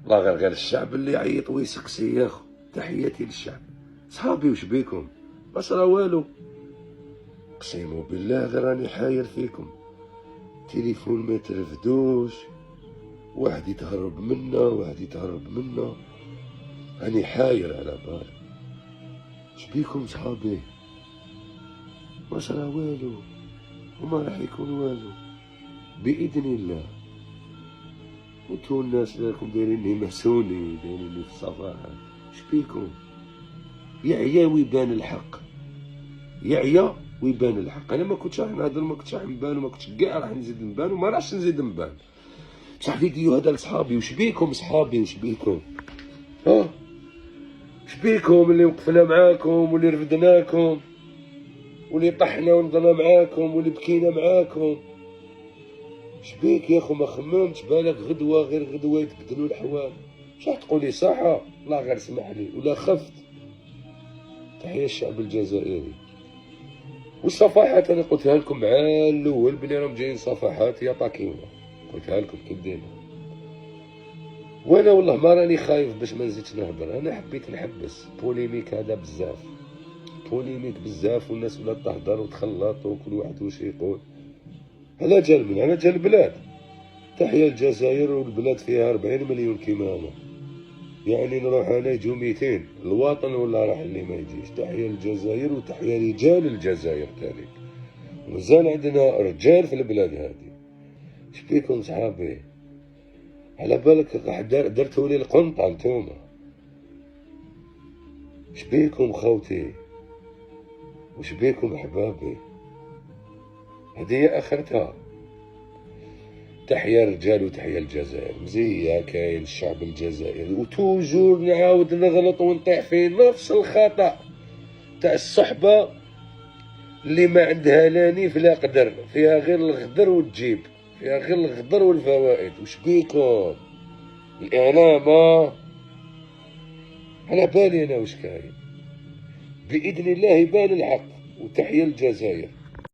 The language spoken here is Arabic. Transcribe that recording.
الله غير قال الشعب اللي يعيط ويسقسي يا اخو. تحياتي للشعب. صحابي وش بيكم؟ ما صرا والو. اقسم بالله غير راني حاير فيكم. تليفون ما ترفدوش، واحد يتهرب منا واحد يتهرب منا. راني حاير على بالي. اش بيكم صحابي؟ ما صرا والو وما راح يكون والو بإذن الله. وانتو الناس راكم دايريني محسوني، دايريني في الصفاحة. اش بيكم؟ يعيا ويبان الحق، يعيا ويبان الحق. انا ما كنتش راح نهضر، ما كنتش راح نبان، وما كنتش كاع راح نزيد نبان، وما راحش نزيد نبان. بصح فيديو هذا لصحابي. وش بيكم صحابي؟ وش بيكم؟ ها وش بيكم اللي وقفنا معاكم واللي رفدناكم واللي طحنا ونضنا معاكم واللي بكينا معاكم؟ شبيك يا اخو؟ ما خممتش بالك غدوه غير غدوه يتبدلوا الحوال؟ مش راح تقولي صحه؟ الله غير اسمح لي ولا خفت. تحيا الشعب الجزائري. والصفحات انا قلتها لكم مع الاول بلي راهم جايين صفحات يا طاكيونا، قلتها لكم كي بدينا. وانا والله ما راني خايف باش ما نزيدش نهضر. انا حبيت نحبس بوليميك هذا بزاف، بوليميك بزاف، والناس ولات تهضر وتخلط وكل واحد واش يقول. على جال من على جال البلاد. تحيا الجزائر والبلاد فيها 40 مليون كيما انا، يعني نروح انا يجو 200. الوطن ولا راح اللي ما يجيش. تحيا الجزائر وتحيا رجال الجزائر تاني. مازال عندنا رجال في البلاد هذه. اش بيكم صحابي؟ على بالك درتوا لي القنطة نتوما. اش بيكم خوتي؟ وش بيكم احبابي؟ هذه اخرتها. تحيا الرجال وتحيا الجزائر. مزيا كاين الشعب الجزائري. وتوجور نعاود نغلط ونطيح في نفس الخطأ تاع الصحبة اللي ما عندها لا نيف لا قدر، فيها غير الغدر والجيب، فيها غير الغدر والفوائد. وش بيكم؟ الإعلام على بالي أنا وش كاين. بإذن الله يبان الحق. وتحيا الجزائر.